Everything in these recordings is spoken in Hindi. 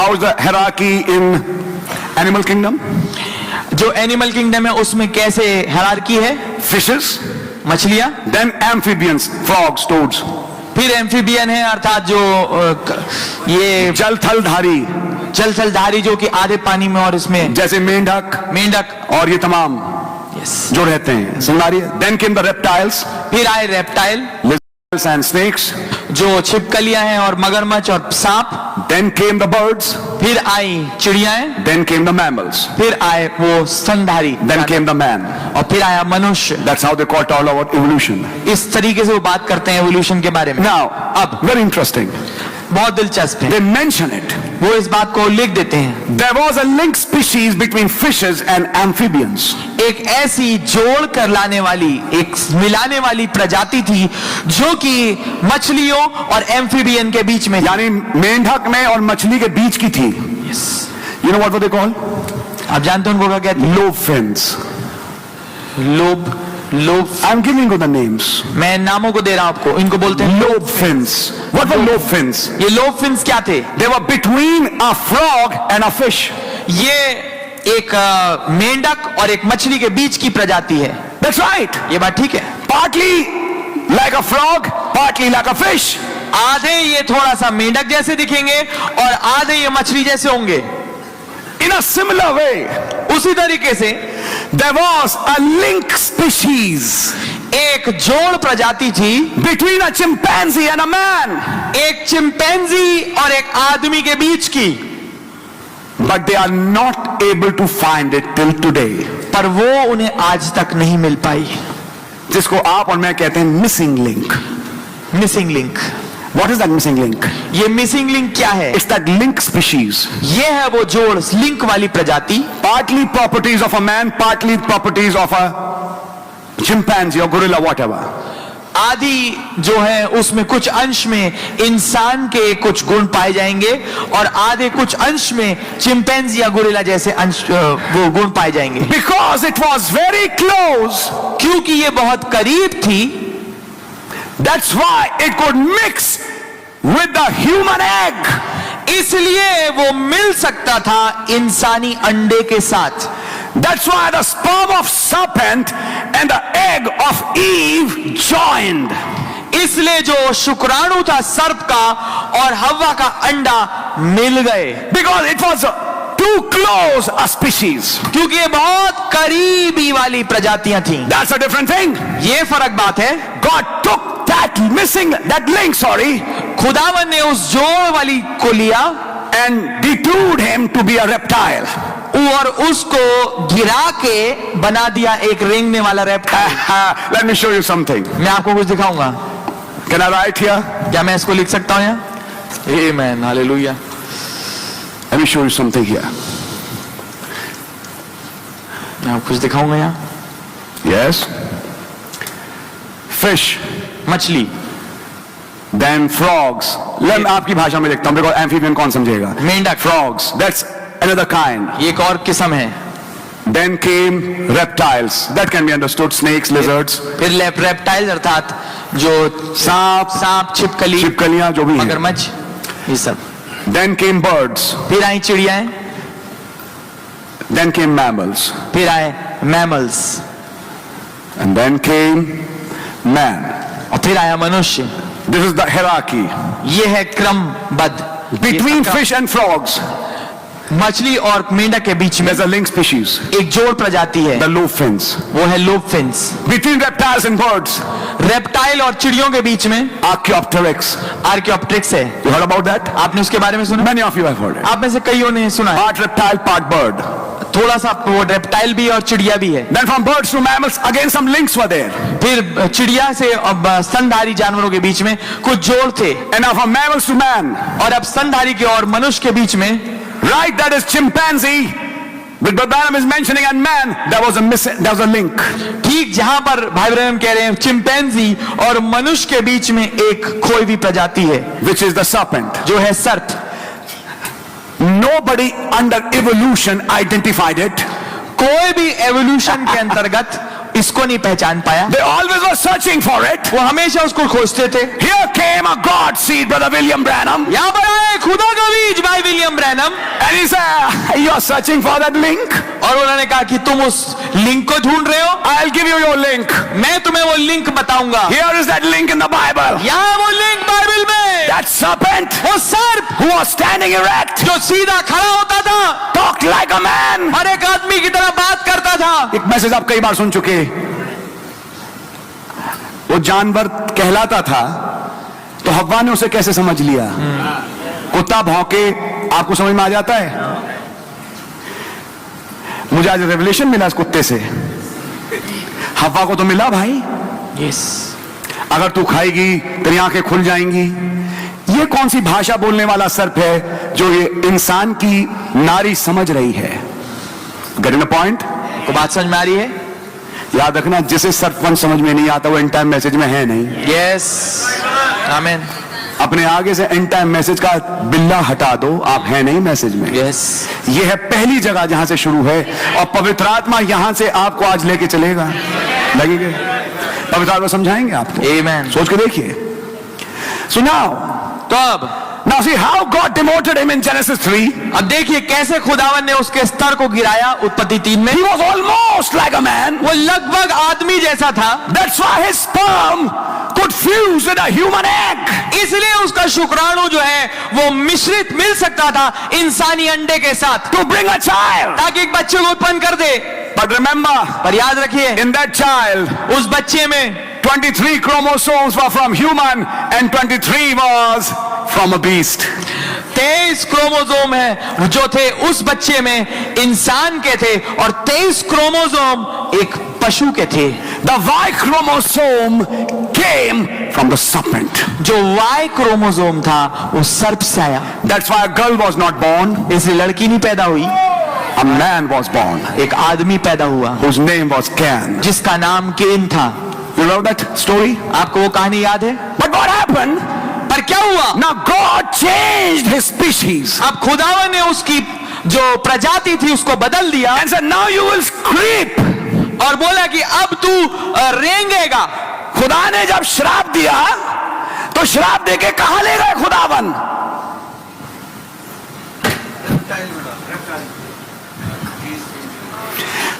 How is the hierarchy in animal kingdom? जो एनिमल किंगडम है उसमें कैसे हायरार्की है? Fishes, मछलियां, then amphibians, frogs, toads. फिर एम्फीबियन है अर्थात जो ये जल थलधारी, जल थलधारी जो कि आधे पानी में और इसमें जैसे मेंढक मेंढक और ये तमाम जो रहते हैं। समझ आ रही है? Then came the reptiles, फिर आए रेप्टाइल lizards and snakes. जो छिपकलियां हैं और मगरमच्छ और सांप। Then came the birds. फिर आई चिड़ियाएं। Then came the mammals. फिर आए वो स्तनधारी। Then came the man. और फिर आया मनुष्य। That's how they call all about evolution. इस तरीके से वो बात करते हैं एवोल्यूशन के बारे में। Now, very interesting. बहुत दिलचस्प है। They mention it. वो इस बात को लिख देते हैं। There was a linked species between fishes and amphibians. एक ऐसी जोड़ कर लाने वाली, एक मिलाने वाली प्रजाति थी जो कि मछलियों और एम्फीबियन के बीच में, यानी मेंढक में और मछली के बीच की थी। You know what were they called? आप जानते हैं उनको क्या कहते हैं? Lobe fins. Lobe, lobe. I'm giving you the names. मैं नामों को दे रहा हूं आपको। इनको बोलते हैं Lobe fins. What were lobe fins? ये लोब फिन्स क्या थे? They were between a frog and a fish. ये एक मेंढक और एक मछली के बीच की प्रजाति है। That's right. ये बात ठीक है। Partly like a frog, partly like a fish. आधे ये थोड़ा सा मेंढक जैसे दिखेंगे और आधे ये मछली जैसे होंगे। In a similar way, उसी तरीके से there was a link species एक जोड़ प्रजाति थी between a chimpanzee and a man. एक चिंपैंजी और एक आदमी के बीच की। But they are not able to find it till today. पर वो उन्हें आज तक नहीं मिल पाई। जिसको आप और मैं कहते हैं missing link. Missing link. What is that missing link? ये मिसिंग लिंक क्या है? It's that link species. ये है वो जोड़, लिंक वाली प्रजाति। Partly properties of a man, partly properties of a chimpanzee or gorilla, whatever. आदि जो है उसमें कुछ अंश में इंसान के कुछ गुण पाए जाएंगे और आधे कुछ अंश में चिंपैंजी या गोरिल्ला जैसे अंश वो गुण पाए जाएंगे। Because it was very close. क्योंकि ये बहुत करीब थी। That's why it could mix with the human egg. इसलिए वो मिल सकता था इंसानी अंडे के साथ। That's why the sperm of serpent and the egg of Eve joined. इसलिए जो शुक्राणु था सर्प का और हव्वा का अंडा मिल गए। Because it was too close a species. क्योंकि ये बहुत करीबी वाली प्रजातियां थीं। That's a different thing. ये फर्क बात है। God took that link, खुदावन ने उस जोड़ वाली को लिया and detoured him to be a reptile. और उसको गिरा के बना दिया एक रेंगने वाला reptile. Let me show you something. मैं आपको कुछ दिखाऊंगा। Can I write here? क्या मैं इसको लिख सकता हूं यहाँ? Amen, hallelujah. Let me show you something here. मैं आपको कुछ दिखाऊंगा यहाँ। Yes. Fish. मछली। Then frogs. मैं आपकी भाषा में लिखता हूँ, because amphibian कौन समझेगा? मेंढक। Frogs. That's another kind. ये एक और किस्म है। Then came reptiles. That can be understood. Snakes, lizards. फिर रेप्टाइल अर्थात जो सांप, छिपकलियां जो भी हैं। मगरमच्छ, ये सब। Then came birds. फिर आई चिड़ियाएं। Then came mammals. फिर आए mammals. And then came man. और फिर आया मनुष्य। This is the hierarchy. ये है क्रमबद्ध। Between fish and frogs, मछली और मेंढक के बीच में there's a link species. एक जोड़ प्रजाति है। The lobe fins. वो है lobe fins. Between reptiles and birds, reptile और चिड़ियों के बीच में Archaeopteryx. आर्कियोप्टेरिक्स है। You heard about that? आपने उसके बारे में सुना? Many of you have heard it. आप में से कईयों ने सुना है। Part reptile, part bird. थोड़ा सा वो रेप्टाइल भी और चिड़िया भी है। Then from birds to mammals, again some links were there. फिर चिड़िया से स्तनधारी जानवरों के बीच में कुछ जोड़ थे। And now from mammals to man. और अब स्तनधारी के और मनुष्य के बीच में, Right, that is chimpanzee. But Branham is mentioning and man, there was a link. ठीक जहां पर भाई ब्रह्म कह रहे हैं चिंपैंजी और मनुष्य के बीच में एक खोई हुई प्रजाति है, Which is the serpent. जो है सर्प। Nobody under evolution identified it. कोई भी एवोल्यूशन के अंतर्गत इसको नहीं पहचान पाया। They always were searching for it. वो हमेशा उसको खोजते थे। Here came a God seed, Brother William Branham. यहाँ पर आए खुदा का बीज भाई William William Branham, And he said, you are searching for that link? और उन्होंने कहा कि तुम उस लिंक को ढूंढ रहे हो, I'll give you your link. मैं तुम्हें वो लिंक बताऊंगा। Here is that link in the Bible. यहाँ वो लिंक बाइबल में, That serpent वो सर्प who was standing erect, जो सीधा खड़ा होता था talked like a man. और एक आदमी की तरह बात करता था। एक मैसेज आप कई बार सुन चुके, वो जानवर कहलाता था, तो हव्वा ने उसे कैसे समझ लिया? कुत्ता भौंके आपको समझ में आ जाता है? मुझे आज रेवलेशन मिला इस कुत्ते से, हव्वा को तो मिला भाई। यस, अगर तू खाएगी तेरी आंखें खुल जाएंगी। ये कौन सी भाषा बोलने वाला सर्प है जो ये इंसान की नारी समझ रही है? Getting the point? को बात समझ में आ रही है? याद रखना, जिसे सर्पवन समझ में नहीं आता वो एंड टाइम मैसेज में है नहीं। यस, आमीन। अपने आगे से एंड टाइम मैसेज का बिल्ला हटा दो, आप हैं नहीं मैसेज में। यस, ये है पहली जगह जहां से शुरू है, और पवित्र आत्मा यहां से आपको आज लेके चलेगा। लगेगा पवित्र आत्मा समझाएंगे आपको। आमीन। सोच के देखिए। सुनाओ तो अब now see how God demoted him in Genesis 3. अब देखिए कैसे खुदावन ने उसके स्तर को गिराया उत्पत्ति 3 में। He was almost like a man. वो लगभग आदमी जैसा था। That's why his sperm could fuse with a human egg. इसलिए उसका शुक्राणु जो है वो मिश्रित मिल सकता था इंसानी अंडे के साथ, To bring a child. ताकि एक बच्चे को उत्पन्न कर दे। But remember, पर याद रखिए, in that child, उस बच्चे में 23 chromosomes were from human and 23 was from a beast. 23 chromosome है जो थे उस बच्चे में इंसान के थे, और 23 क्रोमोसोम एक पशु के थे। The Y chromosome came from the serpent. जो Y क्रोमोसोम था वो सर्प से आया। That's why a girl was not born. इसलिए लड़की नहीं पैदा हुई, A man was born, एक आदमी पैदा हुआ whose name was Cain. जिसका नाम केन था। You know that story? आपको वो कहानी याद है? But what happened? पर क्या हुआ? Now God changed his species अब खुदावन ने उसकी जो प्रजाति थी उसको बदल दिया and said, now you will creep. और बोला कि अब तू रेंगेगा। खुदा ने जब श्राप दिया तो श्राप देके कहां ले गए खुदावन?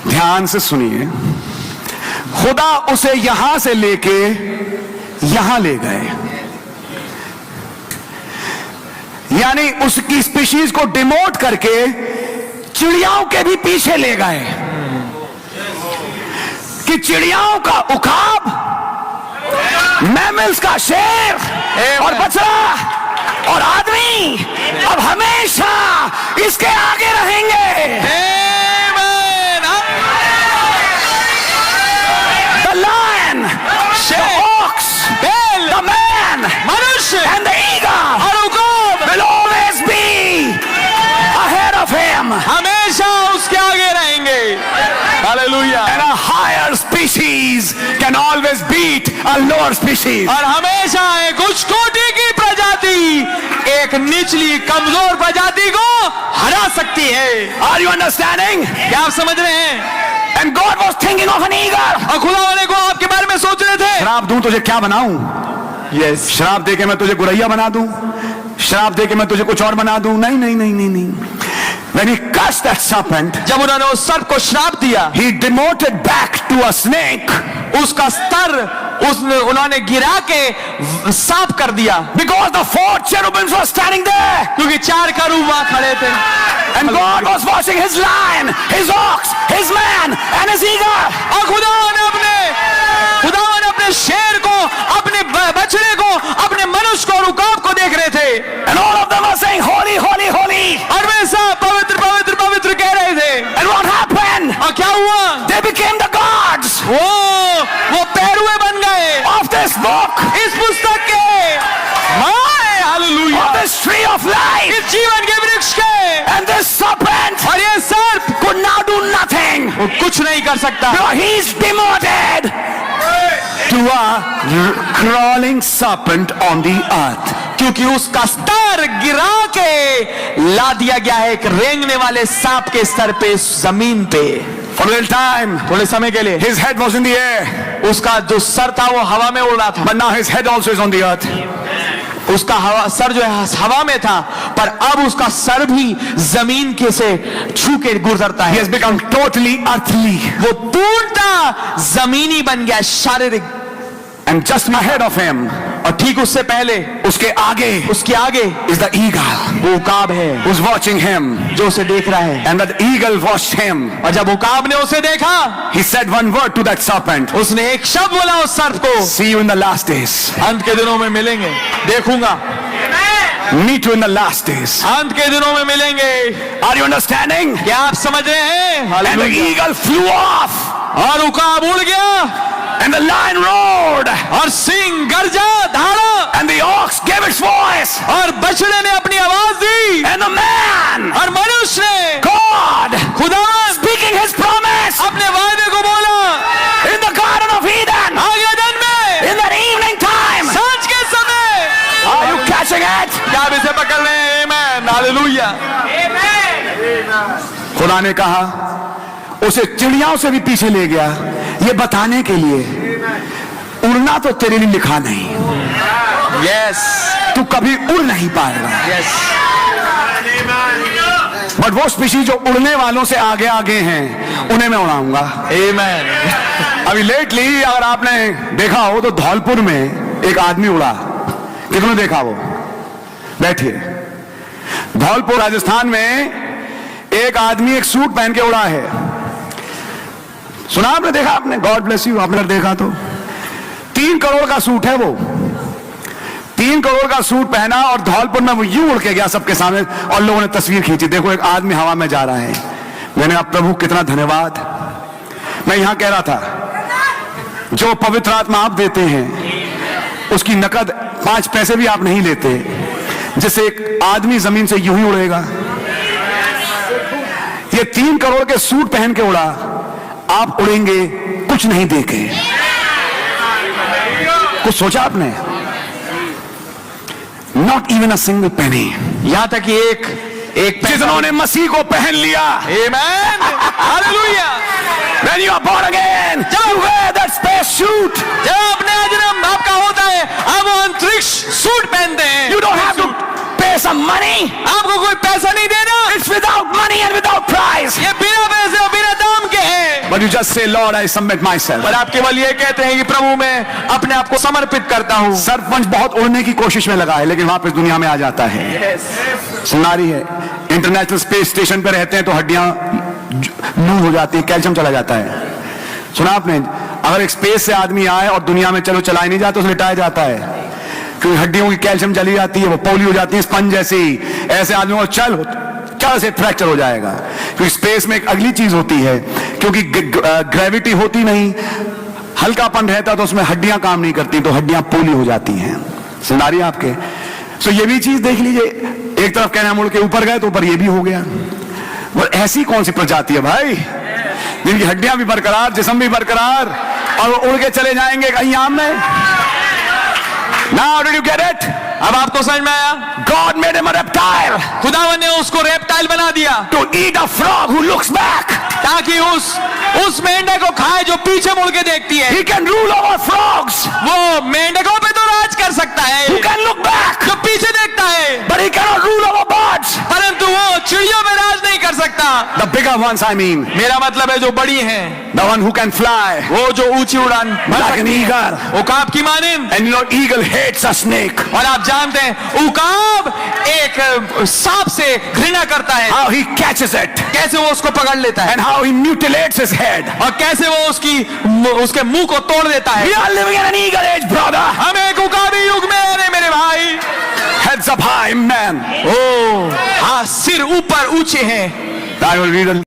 ध्यान से सुनिए, खुदा उसे यहां से लेके यहां ले गए, यानी उसकी स्पीशीज को डिमोट करके चिड़ियाओं के भी पीछे ले गए, कि चिड़ियाओं का उकाब, मैमल्स का शेर और बछड़ा और आदमी अब हमेशा इसके आगे रहेंगे। The lion, the ox, the man, मनुष्य and the eagle और उकाब will always be ahead of him. हमेशा उसके आगे रहेंगे। Hallelujah. And a higher species can always beat a lower species. और हमेशा एक उच्च कोटि की प्रजाति एक निचली कमजोर प्रजाति को हरा सकती है। Are you understanding? क्या आप समझ रहे हैं? And God was thinking of an eagle. और खुदा वाले को आपके बारे में सोच रहे थे। श्राप दूं तुझे क्या बनाऊं? यस, श्राप देके मैं तुझे गुरैया बना दूं? श्राप देके मैं तुझे कुछ और बना दूं? नहीं नहीं नहीं नहीं नहीं। When he cursed that serpent, जब उन्होंने उस सर्प को श्राप दिया, he demoted back to a snake. उसका स्तर उन्होंने गिरा के सांप कर दिया, Because the 4 cherubims were standing there. क्योंकि 4 करूब वहां खड़े थे। And God was watching his lion, his ox, his man and his eagle. और खुदा ने अपने शेर को, अपने बछड़े को, अपने मनुष्य को और उकाब को देख रहे थे। And all of them were saying, holy, holy, holy. और वे सब पवित्र पवित्र पवित्र कह रहे थे। And what happened? और क्या हुआ? They became the gods वो पैरुए बन गए of this book, इस पुस्तक के। Hallelujah. of this tree of life. इस जीवन के वृक्ष के। And this serpent और ये सर्प could now do nothing. वो कुछ नहीं कर सकता। No, he's demoted to a crawling serpent on the earth. क्योंकि उसका स्तर गिरा के ला दिया गया है एक रेंगने वाले सांप के स्तर पे, जमीन पे। For a little time, थोड़े समय के लिए his head was in the air, उसका जो सर था वो हवा में उड़ रहा था, but now his head also is on the earth. उसका सर जो है हवा में था, पर अब उसका सर भी जमीन के से छू के गुजरता He है। has become totally earthly. वो पूर्णतः जमीनी बन गया, शारीरिक। And just ahead of him, और ठीक उससे पहले, उसके आगे is the eagle वो उकाब है who's watching him. जो उसे देख रहा है। And that eagle watched him. और जब उकाब ने उसे देखा, He said one word to that serpent. उसने एक शब्द बोला उस सर्प को, See you in the last days. अंत के दिनों में मिलेंगे, देखूंगा। Meet you in the last days. अंत के दिनों में मिलेंगे। Are you understanding? क्या आप समझ रहे हैं? And the eagle flew off. और उकाब उड़ गया, And the lion roared. और सिंह गरजा, धाड़ा, And the ox gave its voice. और बछड़े ने अपनी आवाज दी, And the man, और मनुष्य ने, God, खुदा speaking his promise अपने वायदे को बोला, in the Garden of Eden, आगे दिन में, in that evening time. सांझ के समय। Are you catching it? क्या आप इसे पकड़ रहे हैं? आमीन, हालेलुया। खुदा ने कहा, उसे चिड़ियाओं से भी पीछे ले गया, ये बताने के लिए उड़ना तो तेरे लिए लिखा नहीं। यस, तू कभी उड़ नहीं पाएगा। यस। बट वो स्पीशीज जो उड़ने वालों से आगे आगे हैं, उन्हें मैं उड़ाऊंगा। आमीन। अभी लेटली अगर आपने देखा हो तो धौलपुर में एक आदमी उड़ा। कितने देखा? वो बैठिए, धौलपुर राजस्थान में एक आदमी एक सूट पहन के उड़ा है। सुना आपने? देखा आपने? गॉड ब्लेस यू, आपने देखा तो 3 करोड़ का सूट है वो। 3 करोड़ का सूट पहना और धौलपुर में वो यूं उड़ के गया सबके सामने, और लोगों ने तस्वीर खींची। देखो एक आदमी हवा में जा रहा है। मैंने कहा प्रभु कितना धन्यवाद। मैं यहां कह रहा था, जो पवित्र आत्मा आप देते हैं उसकी नकद 5 पैसे भी आप नहीं लेते, जिससे एक आदमी जमीन से यूं ही उड़ेगा। ये 3 करोड़ के सूट पहन के उड़ा, आप उड़ेंगे कुछ नहीं देके। कुछ सोचा आपने? Not even a single penny. यहां तक कि एक जिन्होंने मसीह को पहन लिया, आमीन, hallelujah. when you are born again, you wear that space suit. जब अपने जन्म आपका होता है, आप वो अंतरिक्ष सूट पहनते हैं। You don't have to pay some money. आपको कोई पैसा नहीं देना। It's without money and without price. ये बिना पैसे और बिना दाम के है। But you just say, Lord, I submit myself. पर आप केवल ये कहते हैं कि प्रभु मैं अपने आप को समर्पित करता हूँ। सरपंच बहुत उड़ने की कोशिश में लगा है, लेकिन वापस दुनिया में आ जाता है। सुनारी है, इंटरनेशनल स्पेस स्टेशन पे रहते हैं तो हड्डियां लूज हो जाती है, कैल्शियम चला जाता है। सुना आपने? अगर एक स्पेस से आदमी आए और दुनिया में चलो चला ही नहीं जाता, तो लिटाया जाता है, क्योंकि हड्डियों की कैल्शियम चली जाती है, वो पोली हो जाती है, स्पंज जैसी। ऐसे आदमियों को चल से फ्रैक्चर हो जाएगा, क्योंकि स्पेस में एक अगली चीज होती है, क्योंकि ग्रेविटी होती नहीं, हल्कापन रहता तो उसमें हड्डियां काम नहीं करती, तो हड्डियां पोली हो जाती हैं। सुनारी आपके? सो ये भी चीज देख लीजिए, एक तरफ कहना मुड़ के ऊपर गए तो ऊपर ये भी हो गया। वो ऐसी कौन सी प्रजाति है भाई, जिनकी हड्डियां भी बरकरार, जिस्म भी बरकरार, और वो उड़ के चले जाएंगे कहीं आम में। Now did you get it? अब आपको समझ में आया? God made him a reptile. खुदावन ने उसको रेप्टाइल बना दिया, To eat a frog who looks back. ताकि उस मेंढक को खाए जो पीछे मुड़ के देखती है। He can rule over frogs वो मेंढकों पे तो राज कर सकता है, who can look back, जो पीछे देखता है, but he cannot rule over birds. परंतु वो चिड़ियों में राज नहीं कर सकता। The bigger ones, I mean. मेरा मतलब है जो बड़ी हैं, The one who can fly वो जो ऊंची उड़ान भर like an सकती है, eagle. उकाब की मानिंद। And you know, eagle hates a snake. और आप जानते हैं उकाब एक सांप से घृणा करता है। How he catches it कैसे वो उसको पकड़ लेता है and how he mutilates his head. और कैसे वो उसके मुंह को तोड़ देता है। We are living in an eagle age, brother. हम एक उकाबी युग में रह रहे मेरे भाई। Heads up high, man. ओ हाँ, सिर ऊपर ऊंचे हैं। I will read a